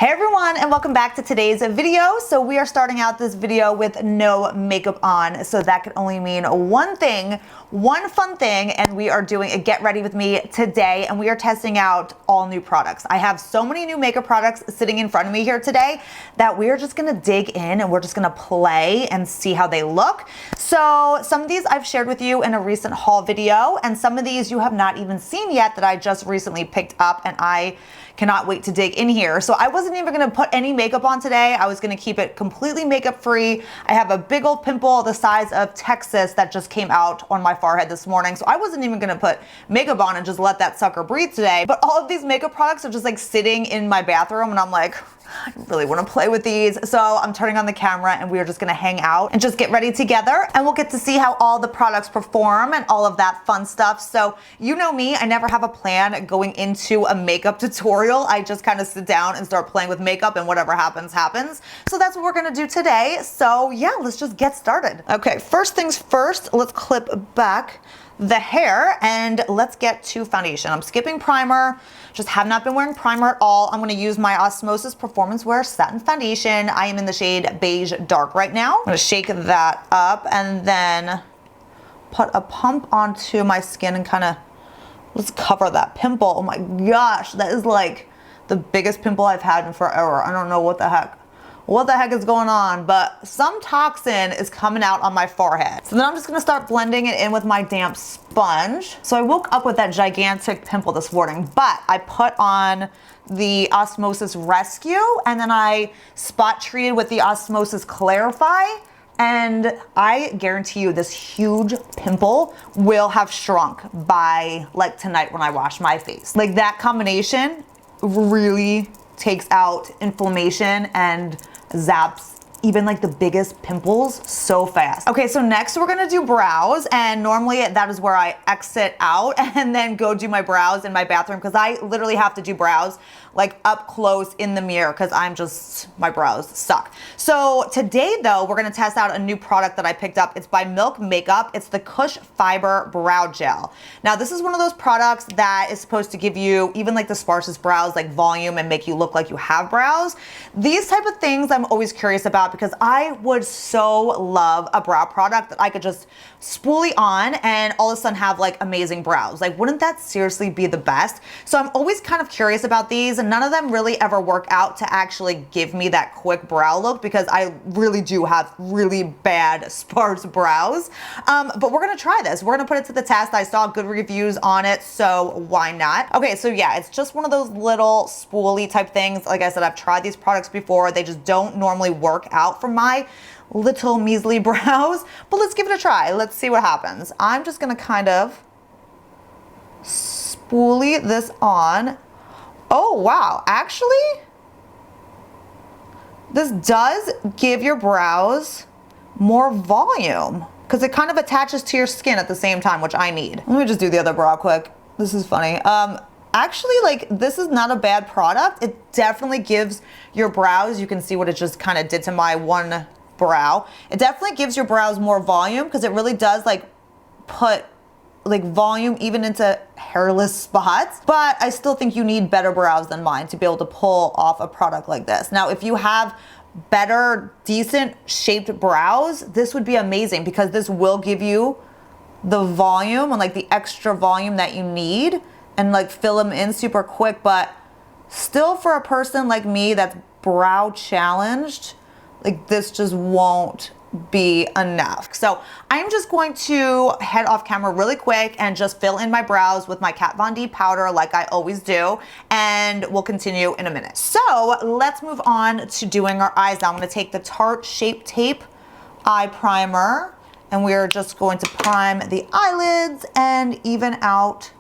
Hey everyone, and welcome back to today's video. So we are starting out this video with no makeup on. So that could only mean one thing, one fun thing, and we are doing a get ready with me today, and we are testing out all new products. I have so many new makeup products sitting in front of me here today that we're just gonna dig in and we're just gonna play and see how they look. So some of these I've shared with you in a recent haul video, and some of these you have not even seen yet that I just recently picked up, and I cannot wait to dig in here. So I wasn't even gonna put any makeup on today. I was gonna keep it completely makeup free. I have a big old pimple the size of Texas that just came out on my forehead this morning. So I wasn't even gonna put makeup on and just let that sucker breathe today. But all of these makeup products are just like sitting in my bathroom, and I'm like, I really want to play with these. So I'm turning on the camera and we are just going to hang out and just get ready together, and we'll get to see how all the products perform and all of that fun stuff. So you know me, I never have a plan going into a makeup tutorial. I just kind of sit down and start playing with makeup, and whatever happens, happens. So that's what we're going to do today. So yeah, let's just get started. Okay, first things first, let's clip back the hair and let's get to foundation. I'm skipping primer, just have not been wearing primer at all. I'm gonna use my Osmosis Performance Wear Satin Foundation. I am in the shade Beige Dark right now. I'm gonna shake that up and then put a pump onto my skin and kind of, let's cover that pimple. Oh my gosh, that is like the biggest pimple I've had in forever. I don't know what the heck is going on, but some toxin is coming out on my forehead. So then I'm just gonna start blending it in with my damp sponge. So I woke up with that gigantic pimple this morning, but I put on the Osmosis Rescue, and then I spot treated with the Osmosis Clarify, and I guarantee you this huge pimple will have shrunk by like tonight when I wash my face. Like that combination really takes out inflammation and zaps even like the biggest pimples so fast. Okay, so next we're gonna do brows, and normally that is where I exit out and then go do my brows in my bathroom, because I literally have to do brows like up close in the mirror because my brows suck. So today though, we're gonna test out a new product that I picked up. It's by Milk Makeup. It's the Kush Fiber Brow Gel. Now this is one of those products that is supposed to give you even like the sparsest brows like volume and make you look like you have brows. These type of things I'm always curious about, because I would so love a brow product that I could just spoolie on and all of a sudden have like amazing brows. Like wouldn't that seriously be the best? So I'm always kind of curious about these, and none of them really ever work out to actually give me that quick brow look, because I really do have really bad sparse brows. But we're gonna try this. We're gonna put it to the test. I saw good reviews on it, so why not? Okay, so yeah, it's just one of those little spoolie type things. Like I said, I've tried these products before. They just don't normally work out for my little measly brows, but let's give it a try. Let's see what happens. I'm just gonna kind of spoolie this on. Oh wow, actually, this does give your brows more volume because it kind of attaches to your skin at the same time, which I need. Let me just do the other brow quick. This is funny. Actually, like, this is not a bad product. It definitely gives your brows, you can see what it just kind of did to my one brow. It definitely gives your brows more volume, because it really does like put like volume even into hairless spots. But I still think you need better brows than mine to be able to pull off a product like this. Now, if you have better, decent shaped brows, this would be amazing, because this will give you the volume and like the extra volume that you need and like fill them in super quick. But still, for a person like me that's brow challenged, like this just won't be enough. So I'm just going to head off camera really quick and just fill in my brows with my Kat Von D powder like I always do, and we'll continue in a minute. So let's move on to doing our eyes now. I'm going to take the Tarte Shape Tape eye primer, and we're just going to prime the eyelids and even out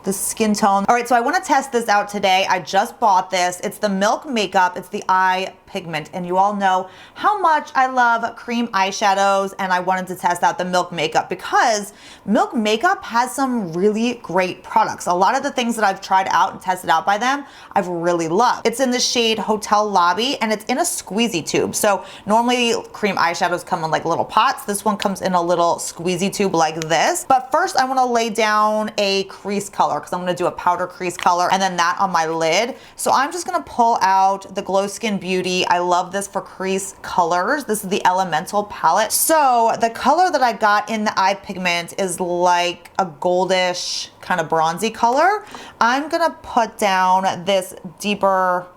the skin tone. All right, so I want to test this out today. I just bought this. It's the Milk Makeup. It's the eye pigment, and you all know how much I love cream eyeshadows, and I wanted to test out the Milk Makeup because Milk Makeup has some really great products. A lot of the things that I've tried out and tested out by them, I've really loved. It's in the shade Hotel Lobby, and it's in a squeezy tube. So normally cream eyeshadows come in like little pots. This one comes in a little squeezy tube like this. But first I want to lay down a crease color. color because I'm gonna do a powder crease color and then that on my lid. So I'm just gonna pull out the Glow Skin Beauty. I love this for crease colors. This is the Elemental palette. So the color that I got in the eye pigment is like a goldish kind of bronzy color. I'm gonna put down this deeper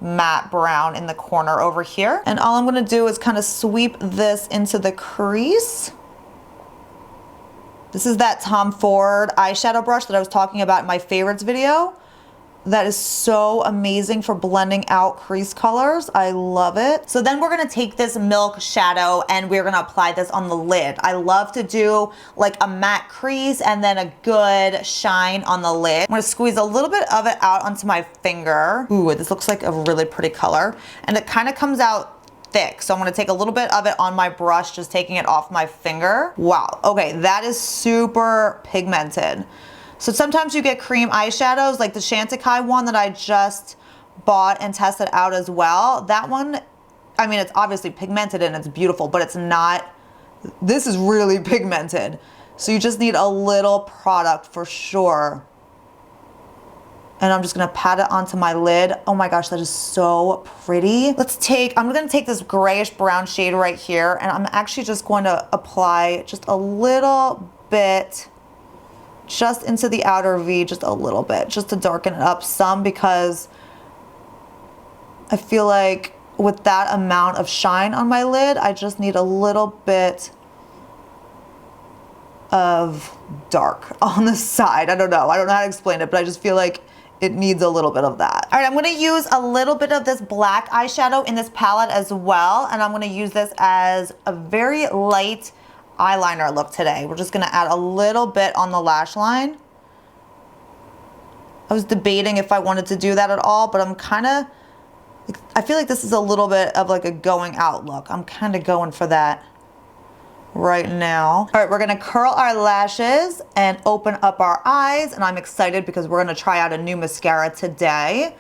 matte brown in the corner over here. And all I'm gonna do is kind of sweep this into the crease. This is that Tom Ford eyeshadow brush that I was talking about in my favorites video. That is so amazing for blending out crease colors. I love it. So then we're gonna take this Milk shadow and we're gonna apply this on the lid. I love to do like a matte crease and then a good shine on the lid. I'm gonna squeeze a little bit of it out onto my finger. Ooh, this looks like a really pretty color. And it kind of comes out thick. So I'm gonna take a little bit of it on my brush, just taking it off my finger. Wow, okay, that is super pigmented. So sometimes you get cream eyeshadows, like the Chantecaille one that I just bought and tested out as well. That one, I mean, it's obviously pigmented and it's beautiful, but it's not, this is really pigmented. So you just need a little product for sure. And I'm just gonna pat it onto my lid. Oh my gosh, that is so pretty. I'm gonna take this grayish brown shade right here and I'm actually just going to apply just a little bit just into the outer V, just a little bit, just to darken it up some, because I feel like with that amount of shine on my lid, I just need a little bit of dark on the side. I don't know how to explain it, but I just feel like it needs a little bit of that. All right, I'm gonna use a little bit of this black eyeshadow in this palette as well, and I'm gonna use this as a very light eyeliner look today. We're just gonna add a little bit on the lash line. I was debating if I wanted to do that at all, but I feel like this is a little bit of like a going out look. I'm kind of going for that right now. All right, we're gonna curl our lashes and open up our eyes, and I'm excited because we're gonna try out a new mascara today.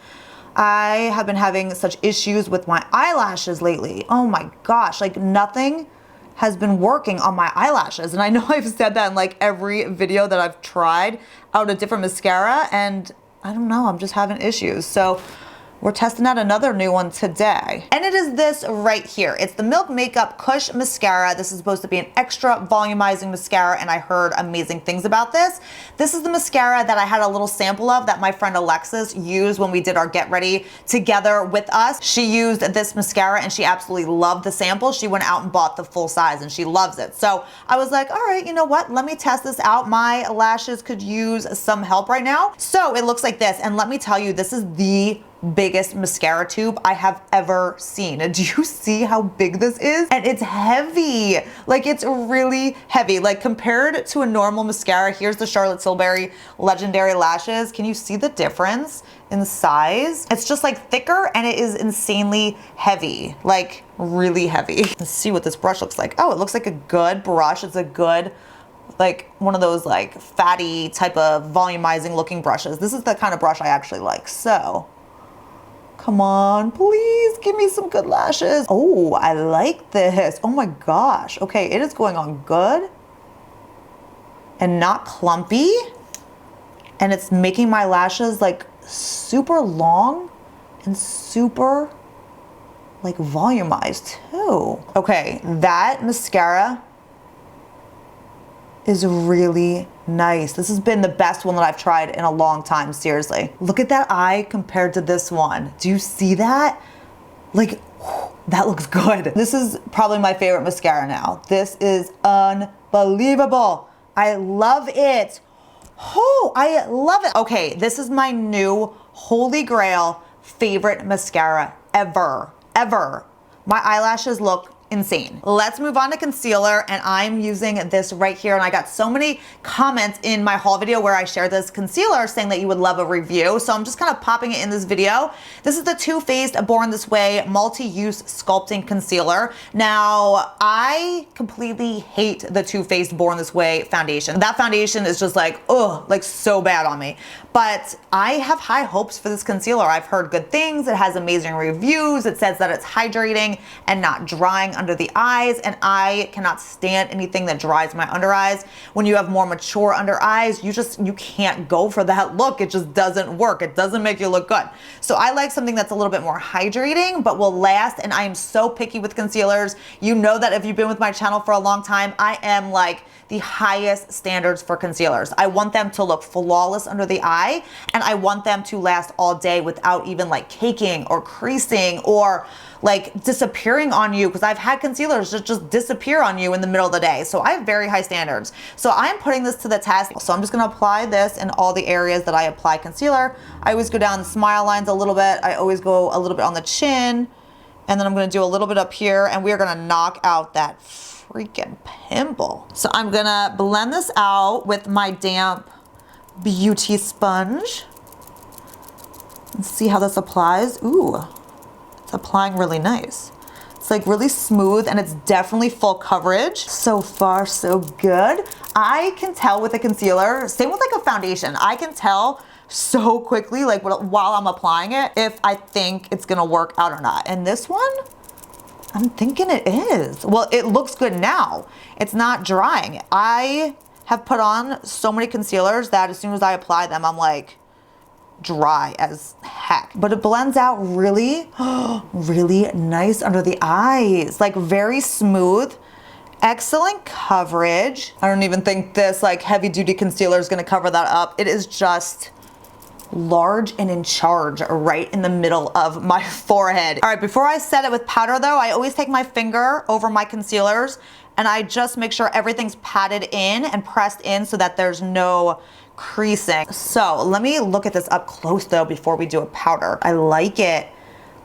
I have been having such issues with my eyelashes lately. Oh my gosh, like nothing has been working on my eyelashes. And I know I've said that in like every video that I've tried out a different mascara, and I don't know, I'm just having issues. So we're testing out another new one today. And it is this right here. It's the Milk Makeup Kush Mascara. This is supposed to be an extra volumizing mascara, and I heard amazing things about this. This is the mascara that I had a little sample of that my friend Alexis used when we did our Get Ready together with us. She used this mascara and she absolutely loved the sample. She went out and bought the full size and she loves it. So I was like, all right, you know what? Let me test this out. My lashes could use some help right now. So it looks like this. And let me tell you, this is the biggest mascara tube I have ever seen. Do you see how big this is? And it's heavy. Like, it's really heavy. Like, compared to a normal mascara, here's the Charlotte Tilbury Legendary Lashes. Can you see the difference in size? It's just like thicker and it is insanely heavy. Like, really heavy. Let's see what this brush looks like. Oh, it looks like a good brush. It's a good, like one of those like fatty type of volumizing looking brushes. This is the kind of brush I actually like. So come on, please give me some good lashes. Oh, I like this. Oh my gosh. Okay, it is going on good and not clumpy. And it's making my lashes like super long and super like volumized too. Okay, that mascara is really nice. This has been the best one that I've tried in a long time, seriously. Look at that eye compared to this one. Do you see that? Like, that looks good. This is probably my favorite mascara now. This is unbelievable. I love it. Oh, I love it. Okay, this is my new holy grail favorite mascara ever, ever. My eyelashes look insane. Let's move on to concealer, and I'm using this right here, and I got so many comments in my haul video where I shared this concealer saying that you would love a review, so I'm just kind of popping it in this video. This is the Too Faced Born This Way Multi-Use Sculpting Concealer. Now, I completely hate the Too Faced Born This Way foundation. That foundation is just like, ugh, like so bad on me. but I have high hopes for this concealer. I've heard good things. It has amazing reviews. It says that it's hydrating and not drying under the eyes, and I cannot stand anything that dries my under eyes. When you have more mature under eyes, you can't go for that look. It just doesn't work. It doesn't make you look good. So I like something that's a little bit more hydrating but will last, and I am so picky with concealers. You know that if you've been with my channel for a long time, I am like the highest standards for concealers. I want them to look flawless under the eye, and I want them to last all day without even like caking or creasing or like disappearing on you, because I've had concealers that just disappear on you in the middle of the day. So I have very high standards. So I'm putting this to the test. So I'm just gonna apply this in all the areas that I apply concealer. I always go down the smile lines a little bit. I always go a little bit on the chin, and then I'm gonna do a little bit up here, and we are gonna knock out that freaking pimple. So I'm gonna blend this out with my damp beauty sponge. Let's see how this applies. Ooh, it's applying really nice. It's like really smooth, and it's definitely full coverage. So far, so good. I can tell with a concealer, same with like a foundation, I can tell so quickly, like while I'm applying it, if I think it's gonna work out or not. And this one, I'm thinking it is. Well, it looks good now. It's not drying. I have put on so many concealers that as soon as I apply them, I'm like dry as heck. But it blends out really, really nice under the eyes. Like very smooth, excellent coverage. I don't even think this like heavy duty concealer is gonna cover that up. It is just large and in charge right in the middle of my forehead. All right, before I set it with powder though, I always take my finger over my concealers and I just make sure everything's patted in and pressed in so that there's no creasing. So let me look at this up close though before we do a powder. I like it.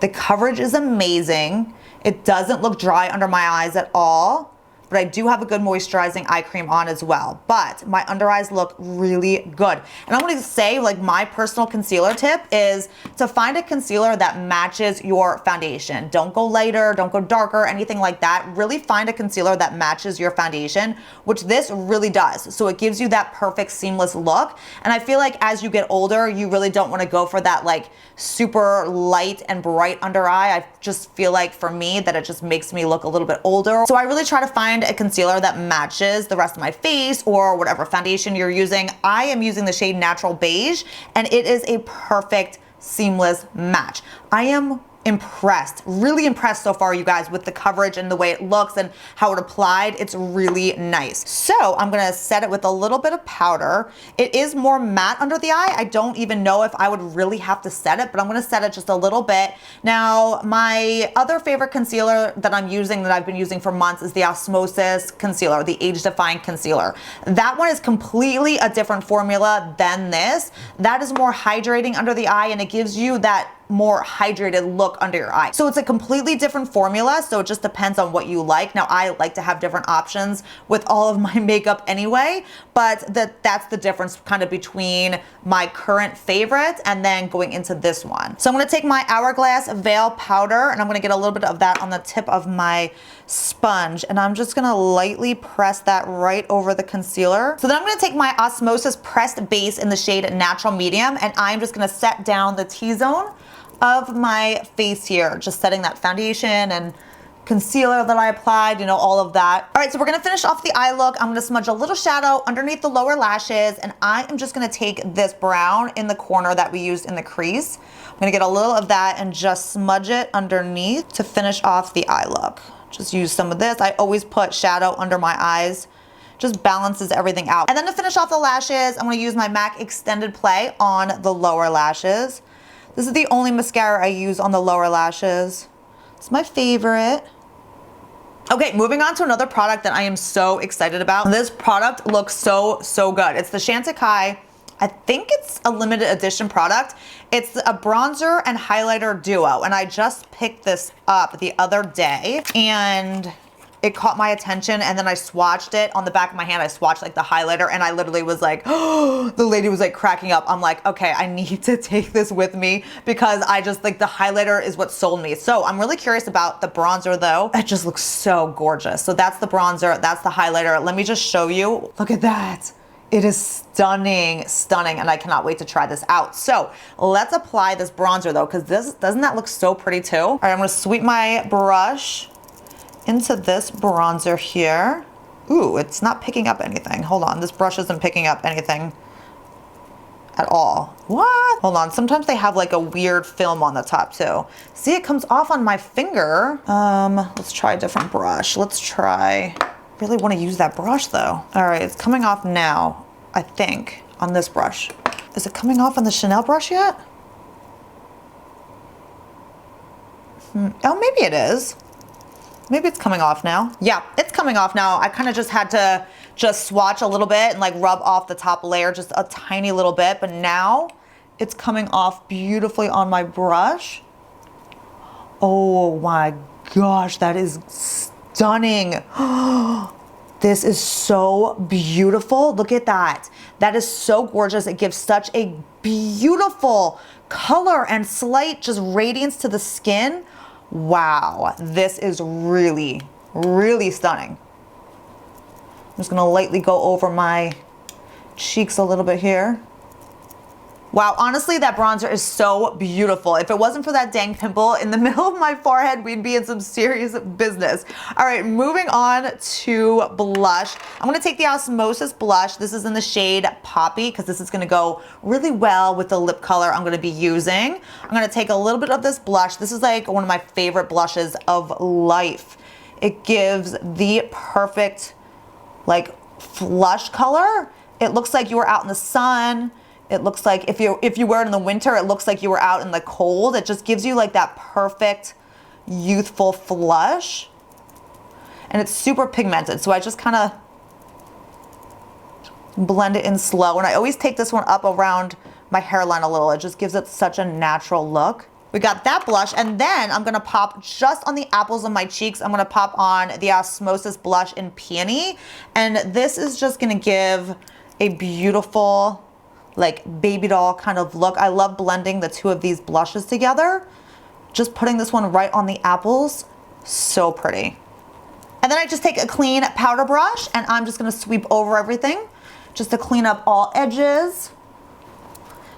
The coverage is amazing. It doesn't look dry under my eyes at all. But I do have a good moisturizing eye cream on as well. But my under eyes look really good. And I'm gonna say, like, my personal concealer tip is to find a concealer that matches your foundation. Don't go lighter, don't go darker, anything like that. Really find a concealer that matches your foundation, which this really does. So it gives you that perfect seamless look. And I feel like as you get older, you really don't wanna go for that like super light and bright under eye. I just feel like for me that it just makes me look a little bit older. So I really try to find a concealer that matches the rest of my face or whatever foundation you're using. I am using the shade Natural Beige, and it is a perfect seamless match. I am impressed, really impressed so far, you guys, with the coverage and the way it looks and how it applied. It's really nice. So I'm gonna set it with a little bit of powder. It is more matte under the eye. I don't even know if I would really have to set it, but I'm gonna set it just a little bit. Now, my other favorite concealer that I'm using, that I've been using for months, is the Osmosis concealer, the Age Defying concealer. That one is completely a different formula than this. That is more hydrating under the eye, and it gives you that more hydrated look under your eye. So it's a completely different formula, so it just depends on what you like. Now, I like to have different options with all of my makeup anyway, but that's the difference kind of between my current favorite and then going into this one. So I'm gonna take my Hourglass Veil powder, and I'm gonna get a little bit of that on the tip of my sponge, and I'm just gonna lightly press that right over the concealer. So then I'm gonna take my Osmosis pressed base in the shade Natural Medium, and I'm just gonna set down the T-zone of my face here, just setting that foundation and concealer that I applied, you know, all of that. All right, so we're gonna finish off the eye look. I'm gonna smudge a little shadow underneath the lower lashes, and I am just gonna take this brown in the corner that we used in the crease. I'm gonna get a little of that and just smudge it underneath to finish off the eye look. Just use some of this. I always put shadow under my eyes. Just balances everything out. And then to finish off the lashes, I'm gonna use my MAC Extended Play on the lower lashes. This is the only mascara I use on the lower lashes. It's my favorite. Okay, moving on to another product that I am so excited about. This product looks so, so good. It's the Chantecaille. I think it's a limited edition product. It's a bronzer and highlighter duo, and I just picked this up the other day, and it caught my attention, and then I swatched it on the back of my hand. I swatched like the highlighter, and I literally was like, oh, the lady was like cracking up. I'm like, okay, I need to take this with me because I just like the highlighter is what sold me. So I'm really curious about the bronzer though. It just looks so gorgeous. So that's the bronzer, that's the highlighter. Let me just show you. Look at that. It is stunning, stunning, and I cannot wait to try this out. So let's apply this bronzer though, because doesn't that look so pretty too? All right, I'm gonna sweep my brush into this bronzer here. Ooh, it's not picking up anything. Hold on, this brush isn't picking up anything at all. What? Hold on, sometimes they have like a weird film on the top too. See, it comes off on my finger. Let's try a different brush. Let's try, really wanna use that brush though. All right, it's coming off now, I think, on this brush. Is it coming off on the Chanel brush yet? Oh, maybe it is. Maybe it's coming off now. Yeah, it's coming off now. I kind of just had to swatch a little bit and like rub off the top layer just a tiny little bit, but now it's coming off beautifully on my brush. Oh my gosh, that is stunning. This is so beautiful. Look at that. That is so gorgeous. It gives such a beautiful color and slight just radiance to the skin. Wow, this is really, really stunning. I'm just gonna lightly go over my cheeks a little bit here. Wow, honestly, that bronzer is so beautiful. If it wasn't for that dang pimple in the middle of my forehead, we'd be in some serious business. All right, moving on to blush. I'm gonna take the Osmosis blush. This is in the shade Poppy, because this is gonna go really well with the lip color I'm gonna be using. I'm gonna take a little bit of this blush. This is like one of my favorite blushes of life. It gives the perfect, like, flush color. It looks like you were out in the sun. It looks like if you wear it in the winter, it looks like you were out in the cold. It just gives you like that perfect youthful flush. And it's super pigmented, so I just kind of blend it in slow. And I always take this one up around my hairline a little. It just gives it such a natural look. We got that blush, and then I'm gonna pop just on the apples of my cheeks. I'm gonna pop on the Osmosis blush in Peony. And this is just gonna give a beautiful, like, baby doll kind of look. I love blending the two of these blushes together. Just putting this one right on the apples, so pretty. And then I just take a clean powder brush and I'm just gonna sweep over everything just to clean up all edges.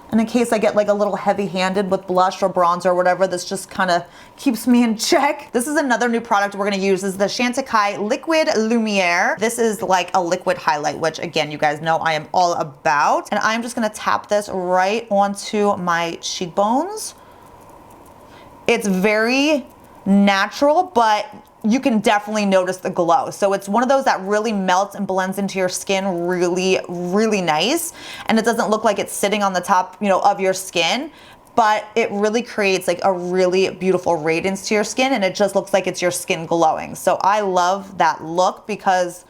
And in case I get like a little heavy-handed with blush or bronzer or whatever, this just kind of keeps me in check. This is another new product we're gonna use. This is the Chantecaille Liquid Lumiere. This is like a liquid highlight, which again, you guys know I am all about. And I'm just gonna tap this right onto my cheekbones. It's very natural, but you can definitely notice the glow. So it's one of those that really melts and blends into your skin really, really nice. And it doesn't look like it's sitting on the top, you know, of your skin, but it really creates like a really beautiful radiance to your skin, and it just looks like it's your skin glowing. So I love that look because,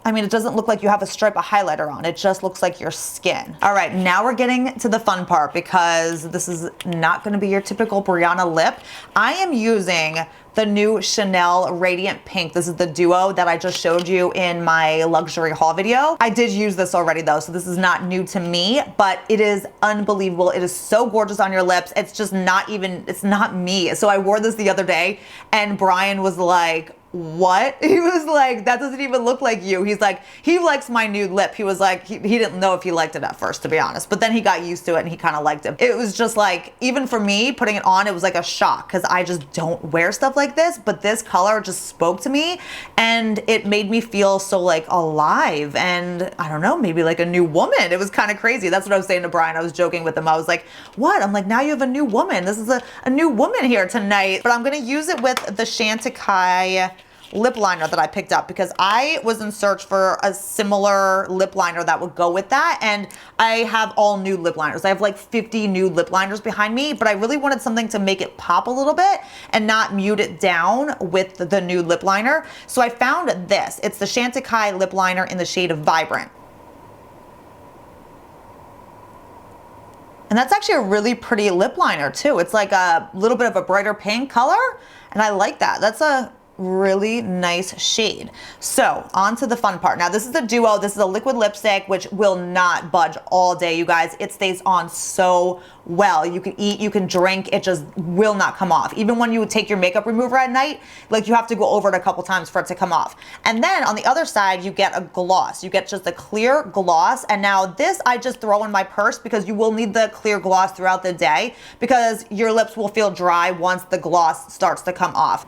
I mean, it doesn't look like you have a stripe of highlighter on. It just looks like your skin. All right, now we're getting to the fun part because this is not gonna be your typical Brianna lip. I am using the new Chanel Radiant Pink. This is the duo that I just showed you in my luxury haul video. I did use this already though, so this is not new to me, but it is unbelievable. It is so gorgeous on your lips. It's just not even, it's not me. So I wore this the other day and Brian was like, what? He was like, that doesn't even look like you. He's like, he likes my nude lip. He was like, he didn't know if he liked it at first, to be honest, but then he got used to it and he kind of liked it. It was just like, even for me putting it on, it was like a shock because I just don't wear stuff like this, but this color just spoke to me and it made me feel so like alive and I don't know, maybe like a new woman. It was kind of crazy. That's what I was saying to Brian. I was joking with him. I was like, what? I'm like, now you have a new woman. This is a new woman here tonight, but I'm going to use it with the Chantecaille lip liner that I picked up because I was in search for a similar lip liner that would go with that, and I have all nude lip liners. I have like 50 nude lip liners behind me, but I really wanted something to make it pop a little bit and not mute it down with the nude lip liner. So I found this. It's the Chantecaille lip liner in the shade of Vibrant. And that's actually a really pretty lip liner too. It's like a little bit of a brighter pink color, and I like that. That's a really nice shade. So on to the fun part. Now this is a duo. This is a liquid lipstick, which will not budge all day, you guys. It stays on so well. You can eat, you can drink, it just will not come off. Even when you would take your makeup remover at night, like you have to go over it a couple times for it to come off. And then on the other side, you get a gloss. You get just a clear gloss. And now this I just throw in my purse because you will need the clear gloss throughout the day because your lips will feel dry once the gloss starts to come off.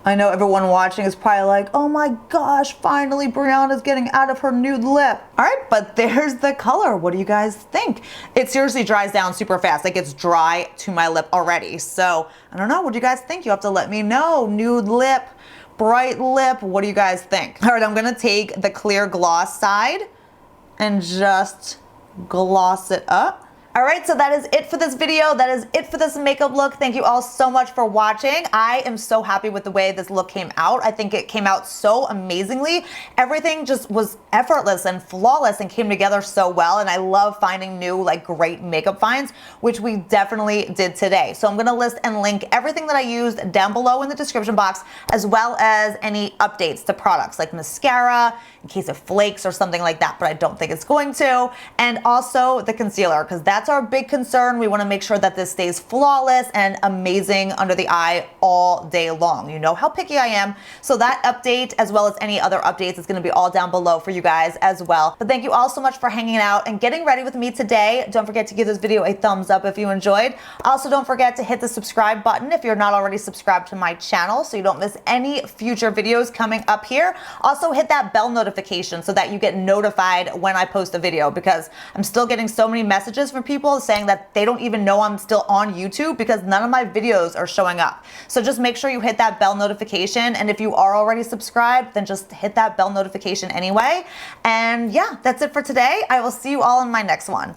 I know everyone watching is probably like, oh my gosh, finally Brianna's getting out of her nude lip. All right, but there's the color. What do you guys think? It seriously dries down super fast. Like it's dry to my lip already. So I don't know, what do you guys think? You have to let me know. Nude lip, bright lip, what do you guys think? All right, I'm gonna take the clear gloss side and just gloss it up. All right, so that is it for this video. That is it for this makeup look. Thank you all so much for watching. I am so happy with the way this look came out. I think it came out so amazingly. Everything just was effortless and flawless and came together so well. And I love finding new, like, great makeup finds, which we definitely did today. So I'm gonna list and link everything that I used down below in the description box, as well as any updates to products like mascara, in case it flakes or something like that, but I don't think it's going to. And also the concealer, because that's our big concern. We want to make sure that this stays flawless and amazing under the eye all day long. You know how picky I am. So that update, as well as any other updates, is going to be all down below for you guys as well. But thank you all so much for hanging out and getting ready with me today. Don't forget to give this video a thumbs up if you enjoyed. Also, don't forget to hit the subscribe button if you're not already subscribed to my channel so you don't miss any future videos coming up here. Also, hit that bell notification so that you get notified when I post a video, because I'm still getting so many messages from people saying that they don't even know I'm still on YouTube because none of my videos are showing up. So just make sure you hit that bell notification, and if you are already subscribed, then just hit that bell notification anyway. And yeah, that's it for today. I will see you all in my next one.